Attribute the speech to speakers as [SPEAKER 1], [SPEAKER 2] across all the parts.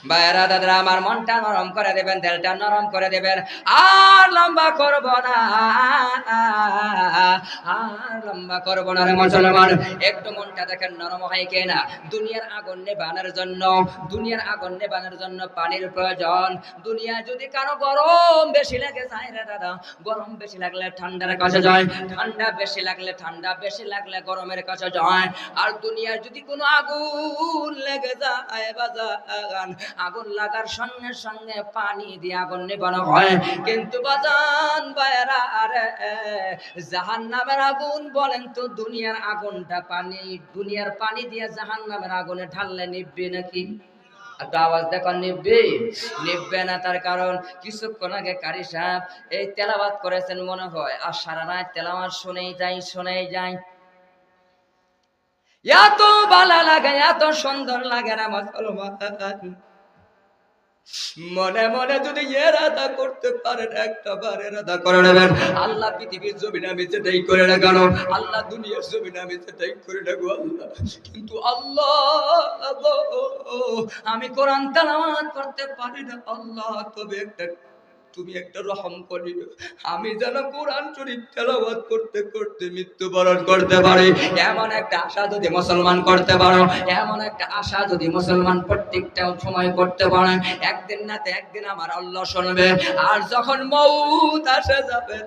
[SPEAKER 1] ভাইরা দাদা আমার মনটা নরম করে দেবেন, দিলটা নরম করে দেবেন। আর লম্বা করব না, আর লম্বা করব না রে মুসলমান। একটু মনটা দেখেন নরম হয় কিনা। দুনিয়ার আগুন নেভানোর জন্য, দুনিয়ার আগুন নেভানোর জন্য পানির প্রয়োজন। দুনিয়া যদি কারো গরম বেশি লাগে যায় রে দাদা, গরম বেশি লাগলে ঠান্ডার কাছে যায়, ঠান্ডা বেশি লাগলে ঠান্ডা বেশি লাগলে গরমের কাছে যায়। আর দুনিয়ার যদি কোনো আগুন লেগে যায় বাজান, আগুন লাগার সঙ্গে সঙ্গে পানি দিয়ে আগুন নেভানো হয়। কিন্তু বাজান ভাইরা আরে জাহান্নামের আগুন বলেন তো, দুনিয়ার আগুনটা পানি, দুনিয়ার পানি দিয়ে জাহান্নামের আগুনে ঢাললে নিভবে নাকি? একটা আওয়াজ দেখো, নিভবে? নিভবে না। তার কারণ কিছুক্ষণ আগে কারি সাহেব এই তেলাওয়াত করেছেন মনে হয়, আর সারা রাত তেলাওয়াত শুনেই যায়। এত ভালো লাগে, এত সুন্দর লাগে না মুসলমান। মনে মনে যদি এরাদা করতে পারেন, একটা বার এরাদা করে নেবেন, আল্লাহ পৃথিবীর জমিনে আমি যেটাই করে না কেন, আল্লাহ দুনিয়ার জমিনে আমি যেটাই করে না গো আল্লাহ, কিন্তু আল্লাহ আমি কোরআন তেলাওয়াত করতে পারি না আল্লাহ, তবে একটা তুমি একটা রহম করি, আমি যেন কোরআন শরীফ তেলাওয়াত করতে করতে মৃত্যুবরণ করতে পারি। এমন একটা আশা যদি মুসলমান করতে পারো, এমন একটা আশা যদি মুসলমান প্রত্যেকটা সময় করতে পারে, একদিন না তো একদিন আমার আল্লাহ শুনবে। আর যখন মউত আসে যাবে,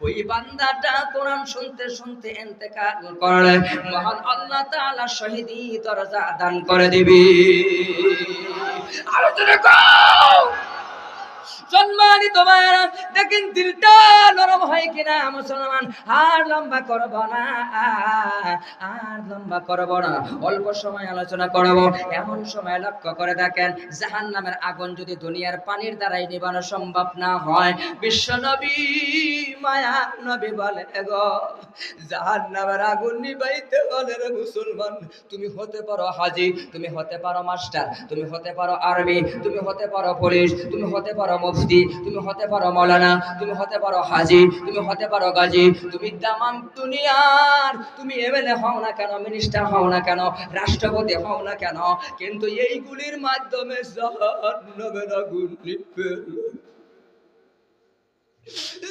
[SPEAKER 1] ওই বান্দাটা কোরআন শুনতে শুনতে ইন্তেকাল করলে মহান আল্লাহ তাআলা শহীদি দরজা দান করে দিবি। আলোচনা কর সম্মানিত ভাইরা, দেখেন দিলটা নরম হয় কিনা মুসলমান। আর লম্বা করব না, আর লম্বা করব না, অল্প সময় আলোচনা করব। এমন সময় লক্ষ্য করে দেখেন, জাহান্নামের আগুন যদি দুনিয়ার পানির দ্বারাই নিবানো সম্ভব না হয়, বিশ্ব নবী মায়া নবী বলে গো, জাহান্নামের আগুন নিবাইতে হলে রে মুসলমান, তুমি হতে পারো হাজী, তুমি হতে পারো মাস্টার, তুমি হতে পারো আর্মি, তুমি হতে পারো পুলিশ, তুমি হতে পারো মুফতি, তুমি হতে পারো মাওলানা, তুমি হতে পারো হাজী, তুমি হতে পারো গাজী, তুমি তামাম দুনিয়ার তুমি এমএলএ হও না কেন, মিনিস্টার হও না কেন, রাষ্ট্রপতি হও না কেন, কিন্তু এইগুলির মাধ্যমে জাহান্নামের আগুন নিবে,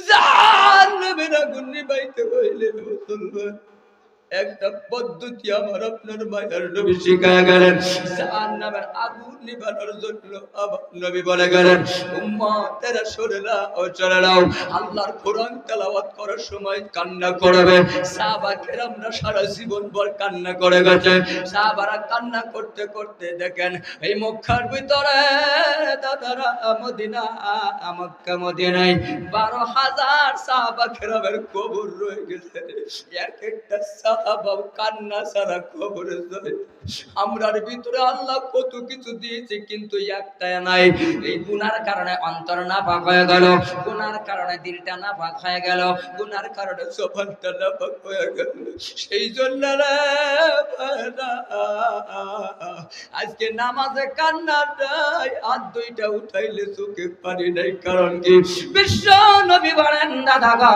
[SPEAKER 1] জাহান্নামের আগুন নিবাইতে হইলে মুসলমান একটা পদ্ধতি আমার আপনার মায়ের নবী শিখায়া গেলেন। জাহান্নামের আগুন নিভানোর জন্য আমার নবী বলে গেলেন, উম্মতেরা শুনে নাও, চলে নাও, আল্লাহর কোরআন তেলাওয়াত করার সময় কান্না করবে। সাহাবা কেরামরা সারা জীবন ভর কান্না করে গেছে। সাহাবারা কান্না করতে করতে দেখেন এই মক্কার ভিতরে দাদারা মদিনা, মক্কা মদিনায় 12,000 সাহাবা কেরামের কবর রয়ে গেছে। এক একটা সাহাবা কান্না ছাড়া কবরে যায়। আমরার ভিতরে আল্লাহ কত কিছু দিয়েছে, কিন্তু একটা নাই। এই গুনার কারণে অন্তর না পাক হয়ে গেল, গুনার কারণে দিলটা না পাক হয়ে গেল, গুনার কারণে জবানটা না পাক হয়ে গেল। সেই জন্য আজকে নামাজে কান্না নাই, হাত দুইটা উঠাইলে চোখে পানি নাই। কারণ কি? বিশ্ব নবী বলেন দাদা গো,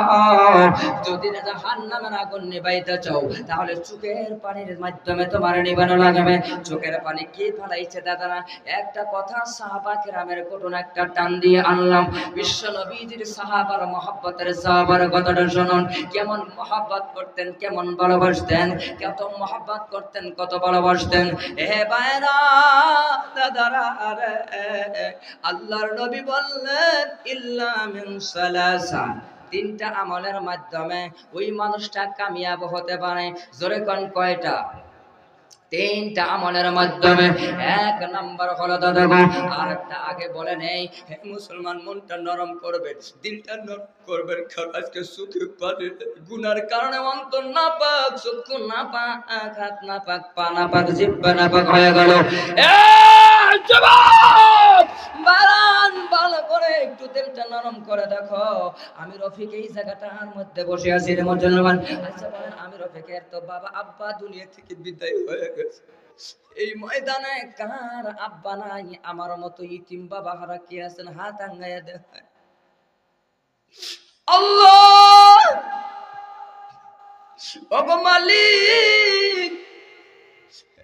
[SPEAKER 1] যদি জাহান্নামের আগুন নিভাইতে চাও, তাহলে চোখের পানির মাধ্যমে তোমার নিভানো লাগবে। চোখের পানি কি ফলাইছে দাদারা? একটা কথা সাহাবা কেরামের ঘটনা একটা টান দিয়ে আনলাম। বিশ্ব নবীজির সাহাবার মহব্বতের সাহাবার কথাটা শুনুন, কেমন মহব্বত করতেন, কেমন ভালোবাসতেন, কত মহব্বত করতেন, কত ভালোবাসতেন। হে ভাইরা দাদারা, আল্লাহর নবী বললেন ইল্লা মিন সালাসা, তিনটা আমলের মাধ্যমে ওই মানুষটা কামিয়াব হতে পারে। জোরে কোন কয়টা? তিনটা আমলের মাধ্যমে। এক নাম্বার হলো দাদা গো, আর একটা আগে বলে নেই, হে মুসলমান মনটা নরম করবে, দিলটা নরম করবে। কারণ আজকে সুখে পারে গুনার কারণে অন্তর না পাক, চক্ষু না পাক, হাত না পাক, পা না পাক, জিহ্বা না পাক হয়ে গেল। বারান ভালো করে একটু দিলটা নরম করে দেখো। আমি রফিক এই জায়গাটার মধ্যে বসে আছি রে মুসলমান। আচ্ছা বলেন, আমি রফিকের তো বাবা আব্বা দুনিয়া থেকে বিদায় হয়ে গেছে। এই ময়দানে কার আব্বা নাই? আমার মতো ইতিম বাবা হারা কি আছেন? হাত আঙ্গায়া দেখায়। আল্লাহ ওগো মালিক,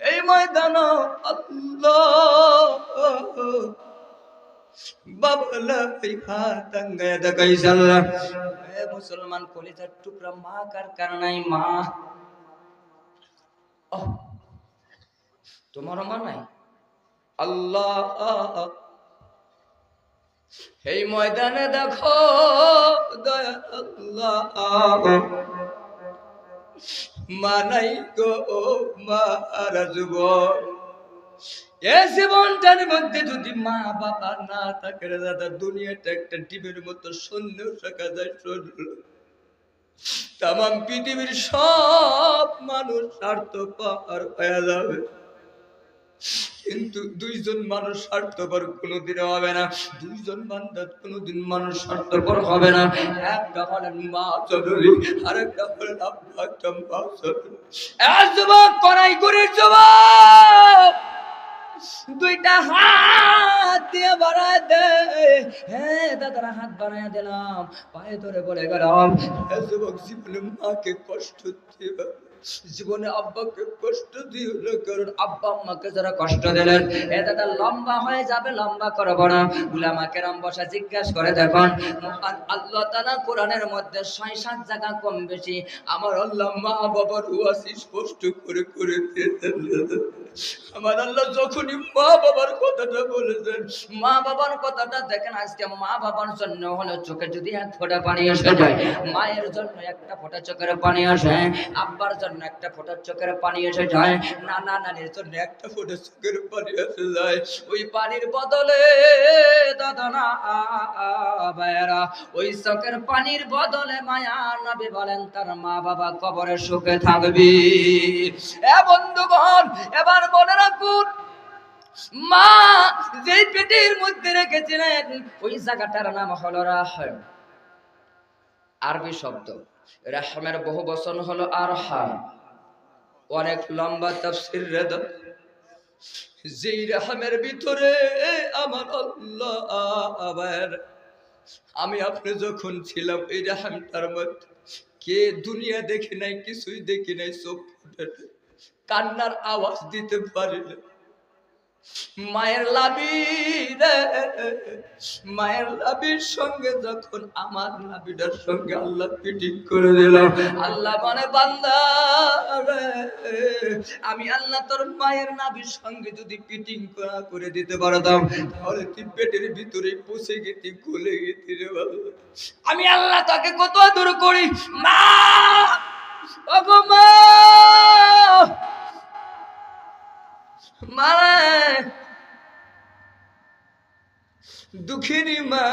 [SPEAKER 1] এই ময়দান আল্লাহ বাবলাই হাতাঙ্গায় দেখাইছাল্লাহ। এ মুসলমান কলিজার টুকরা, মা কার কার নাই? মা তোমার মা নাই? আল্লাহ এই ময়দানে দেখো দয়া আল্লাহ, মা নাই গো মা আর জীবন। এই জীবনটার মধ্যে যদি মা বাবা না থাকে দাদা, দুনিয়াটা একটা ডিমের মতো শূন্য থাকা যায়। তাম পৃথিবীর সব মানুষ স্বার্থপর হয়ে যাবে, কিন্তু দুইজন মানুষ স্বার্থপর কোনোদিন হবে না। দুইজন বান্দা কোনোদিন মানুষ স্বার্থপর হবে না। একটা হলেন মা জননী, আর একটা হলেন আব্বা, একটা মা জননী। যুবক, করাই করির যুবক, দুইটা হাত দিয়ে বাড়ায় দে। হ্যাঁ দাদারা, হাত বাড়ায় দিলাম, পায়ে ধরে বলে গেলাম, যুবক, জীবনে মাকে কষ্ট দিবা, জীবনে আব্বাকে কষ্ট দিও না, কারণ আব্বা আম্মাকে যারা কষ্ট দিলেন, এ দাদা লম্বা হয়ে যাবে, লম্বা করবো না। উলামা কেরাম বসা জিজ্ঞাসা করে দেখুন, মহান আল্লাহ তাআলা কোরআনের মধ্যে ৬-৭ জায়গা কম বেশি আমার আল্লাহ মা বাবার ওয়াসি স্পষ্ট করে করে দিয়েছেন। আমার আল্লাহ যখনই মা বাবার কথাটা বলেছেন, মা বাবার কথাটা দেখেন, আজকে মা বাবার জন্য হলো চোখে যদি এক ফোঁটা পানি এসে যায়, মায়ের জন্য একটা ফোঁটা চোখের পানি আসে, আব্বার জন্য একটা ফোঁটা চোখের পানি এসে যায়, নানা নানির জন্য একটা ফোঁটা চোখের পানি এসে যায়। ওই পানির বদলে দাদা না ভাইয়েরা, ওই চোখের পানির বদলে মায়া নবী বলেন তার মা বাবা কবরে সুখে থাকবি। এ বন্ধুগণ, এবার মনে রাখুন, মা যেই পেটের মধ্যে রেখেছিলেন ওই জায়গাটার নাম হলো রাহম। আরবি শব্দ রাহমের বহু বচন হলো আরহাম। অনেক লম্বা তাফসীর রেদ। যেই রাহমের ভিতরে আমার আল্লাহ, আমি আপনি যখন ছিলাম এই রাহমটার মধ্যে, কে দুনিয়া দেখি নাই, কিছুই দেখি নাই, চোখ ফুটে কান্নার আওয়াজ দিতে পারি না। মায়ের লাবি রে, মায়ের লাবির সঙ্গে যখন আমার লাবিটার সঙ্গে আল্লাহ ফিটিং করে দিলাম, আল্লাহ মানে বান্দা রে, আমি আল্লাহ তোর মায়ের নাভির সঙ্গে যদি ফিটিং করে দিতে পারতাম, তাহলে তুই পেটের ভিতরে পচে গেতি, গলে গেতি রে বাবা। আমি আল্লাহ তাকে কত আদর করি। মা, ওগো মা, মানে দুঃখিনী মা,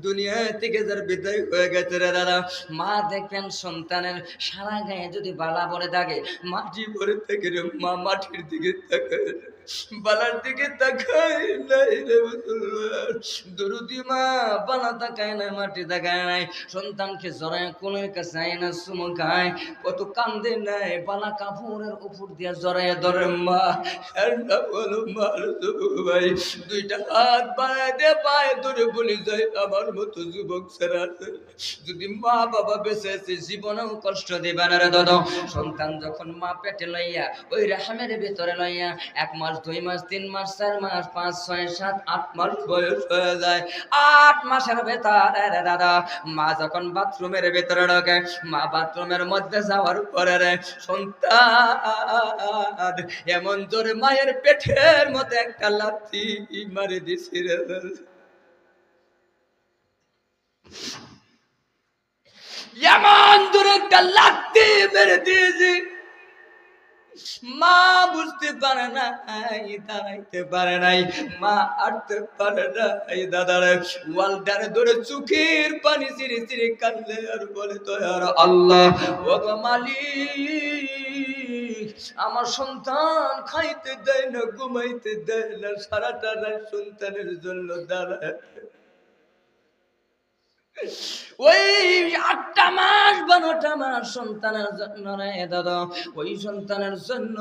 [SPEAKER 1] দুনিয়া থেকে যার বিদায় হয়ে গেছে রে দাদা, মা দেখবেন সন্তানের সারা গায়ে যদি বালা পড়ে থাকে, মাটি পড়ে থাকে রে, মা মাটির দিকে তাকায়, বালার দিকে তাকায় নাই রে মুসলমান। দরুদি মা বালা তাকায় না, মাটি তাকায় নাই, সন্তানকে জড়ায় কোলের কাছে আয়না চুমো খায়, কত কান্দে নাই, বালা কাপড়ের উপর দিয়ে জড়ায় ধরে মা। বলো মার ভাই, দুইটা হাত বাড়ায় দে, পায়ে ধরে বলি যায়, আমার মতো যুবক ছাড়া যদি মা বাবা বেঁচে আছে জীবনেও কষ্ট দিবে না রে দাদা। সন্তান যখন মা পেটে লইয়া ওই রাহমের ভিতরে লইয়া 1 মাস 2 মাস 3 মাস 4 মাস 5 6 7 8 মাস বয়স হয়ে যায়, 8 মাসের ভেতরে রে দাদা মা যখন বাথরুমের ভেতরে ঢোকে, মা বাথরুমের মধ্যে যাওয়ার পরে রে সন্তান এমন জোরে মায়ের পেটের মধ্যে একটা লাথি মারি দিছি রে, এমন জোরে একটা লাথি মেরে দিয়েছি, মা বুঝতে পারে না, দাঁড়াইতে পারে নাই, মা আটতে পারে নাই দাদারে, ওয়ালটারে ধরে চোখের পানি চিরে চিরে কাঁদলে আর বলে তো আল্লাহ, ও গো মালিক, আমার সন্তান খাইতে দেয় না, ঘুমাইতে দেয় না, সারাটা রাত সন্তানের জন্য দাঁড়ায়। ওই 8টা মাস 12টা মাস সন্তানের জন্য রে দাদা, ওই সন্তানের জন্য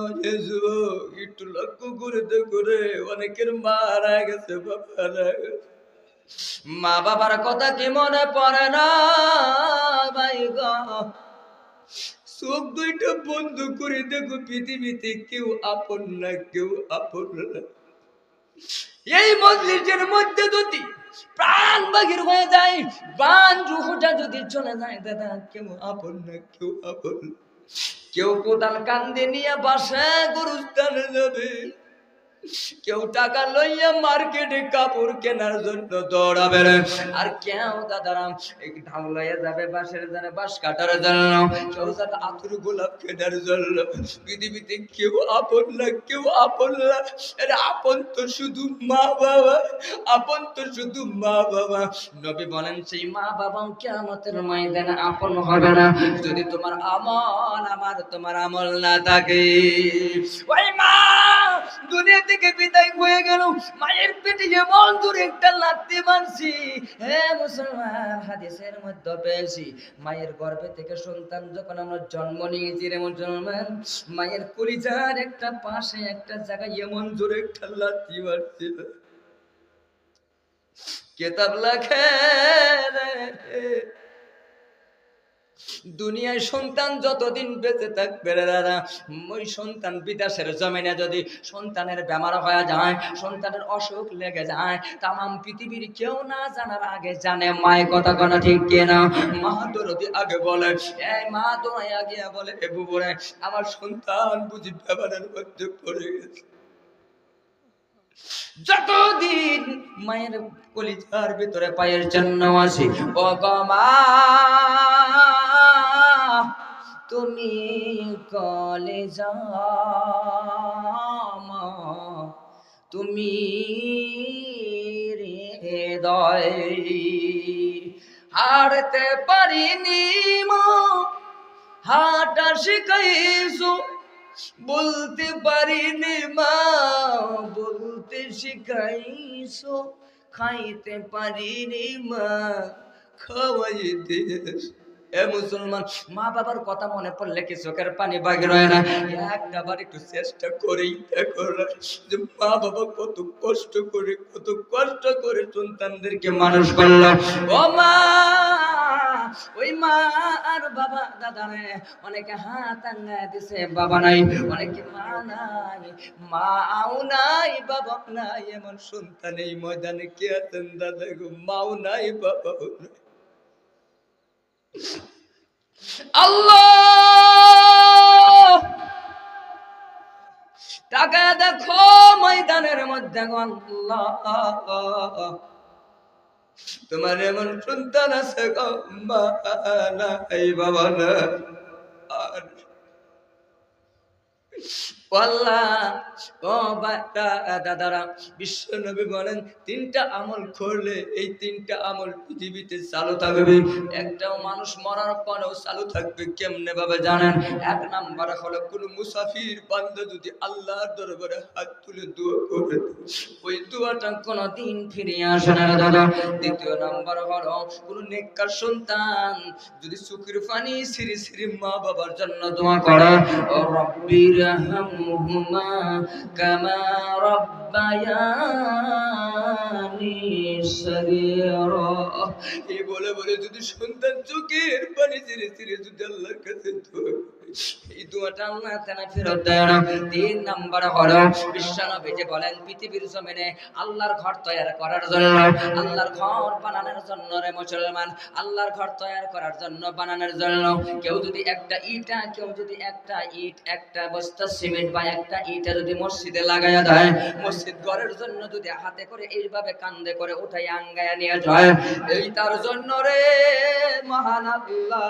[SPEAKER 1] একটু লক্ষ্য করে দেখো রে, অনেকের মারা গেছে, বাবা মা বাবার কথা কি মনে পড়ে না ভাই গো? চোখ দুইটা বন্ধ করে দেখো, পৃথিবীতে কেউ আপন না, কেউ আপন না। এই মজলিসের মধ্যে যদি প্রাণ বাহির হয়ে যায়, প্রাণ রুহটা যদি চলে যায়, দাদা কেউ আপন না, কেউ আপন। কেউ কোদাল কান্দে নিয়ে বাসা গরুস্থানে যাবে, কেউ টাকা লইয়া মার্কেটে কাপড় কেনার জন্য দৌড়াবে, আর কেউ দাদারাম এক ঢাল লইয়া যাবে বাঁশের জন্য, বাঁশ কাটার জন্য, কেউ যাবে আতুর গোলাপ কেনার জন্য। পৃথিবীতে কেউ আপন না, কেউ আপন না। আরে আপন তো শুধু মা বাবা, আপন তো শুধু মা বাবা। নবী বলেন সেই মা বাবা কিয়ামতের ময়দানে আপন হবে না যদি তোমার আমল আমার তোমার আমল না থাকে। ওই মা দুনিয়া থেকে বিদায় হয়ে গেল, মায়ের পেটে যেমন দূরে একটা লাথি মারছি, হে মুসলমান, হাদিসের মধ্যে পেয়েছি মায়ের গর্ভে থেকে সন্তান যখন আমরা জন্ম নিয়েছি রে মুসলমান, মায়ের কলিজার একটা পাশে একটা জায়গায় এমন জোরে একটা লাথি মারছিল, কেতাব লেখে দুনিয়ায় সন্তান যতদিন বেঁচে থাকবে দাদা, ওই সন্তান বিদেশের জমিনে যদি সন্তানের বেমার হয়ে যায়, সন্তানের অসুখ লেগে যায়, তামাম পৃথিবীর কেউ না জানার আগে জানে মায় কথা কোনো ঠিক কিনা। মা দরদি আগে বলে, এই মা দোয়াই আগে বলে, এ বুবুরে আমার সন্তান বুঝি বেমারের মধ্যে পড়ে গেছে। যতদিন মায়ের কলিজার ভিতরে পায়ের জন্য আসি, ও গো মা তুমি কলেজা, মা তুমি হৃদয়, হারতে পারিনি মা হাঁটা শিখাইছো, বলতে পারিনি মা বলতে শিখাইছো, খাইতে পারিনি মা খাওয়াইতে। এ মুসলমান, মা বাবার কথা মনে পড়লে কি চোখের পানি বাগির হয় না? একটাবার একটু চেষ্টা করেই দেখো যে মা বাবা কত কষ্ট করে সন্তানদেরকে মানুষ করলো। ও মা, ওই মা আর বাবা দাদারে অনেকে হাত আঙ্গা দিছে বাবা নাই, অনেকে মা নাই, মাও নাই, বাবা নাই, এমন সন্তান এই ময়দানে কে আছেন দাদা গো? মাও নাই, বাবাও নাই। আল্লাহ টাকা দেখো ময়দানের মধ্যে, আল্লাহ তোমার এমন সন্তান আছে গো, মা নাই, বাবা না। আর দাদারা বিশ্ব নবী বলেন তিনটা আমল করলে এই তিনটা আমল পৃথিবীতে চালু থাকবে, একটাও মানুষ মরার পরেও চালু থাকবে। কেমনে ভাবে জানেন? এক নাম্বার হলো কোন মুসাফির বান্দা যদি আল্লাহর দরবারে হাত তুলে দোয়া করে, ওই দোয়াটা কোনদিন ফিরে আসে না দাদা। দ্বিতীয় নাম্বার হলো কোন নেককার সন্তান যদি চোখের পানি সিরি সিরি মা বাবার জন্য দোয়া করে, ও রব্বির হামহুমা কামা রব্বায়ানি সগীরা, এই বলে বলে যদি সন্তান চোখের পানি সিরি সিরি যদি আল্লাহর কাছে দোয়া, এই দোয়াটা আল্লাহ তাআলা ফেরত দেয় না। তিন নাম্বার হলো বিশ্বনবী যে বলেন পৃথিবীর জমিনে আল্লাহর ঘর তৈরি করার জন্য, আল্লাহর ঘর বানানোর জন্য রে মুসলমান, আল্লাহর ঘর তৈরি করার জন্য বানানোর জন্য কেউ যদি একটা ইট একটা বস্তা সিমেন্ট বা একটা ইটা যদি মসজিদে লাগায়া দেয়, মসজিদ ঘরের জন্য যদি হাতে করে এইভাবে কান্দে করে উঠাই আঙ্গায়া নিয়ে যায়, এই তার জন্য রে মহান আল্লাহ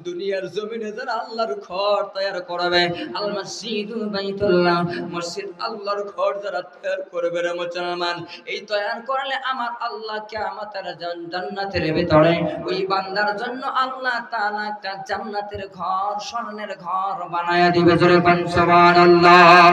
[SPEAKER 1] দুনিয়ার জমিনে যারা আল্লাহর ঘর তৈরি করবে, আল মসজিদু বাইতুল্লাহ, মসজিদ আল্লাহর ঘর যারা তৈরি করবে রে মুসলমান, এই তৈরি করলে আমার আল্লাহ কিয়ামতের জান্নাতের ভিতরে ওই বান্দার জন্য আল্লাহ তাআলা একটা জান্নাতের ঘর, স্বর্ণের ঘর বানায়া দিবে। জোরে বলেন সুবহানাল্লাহ।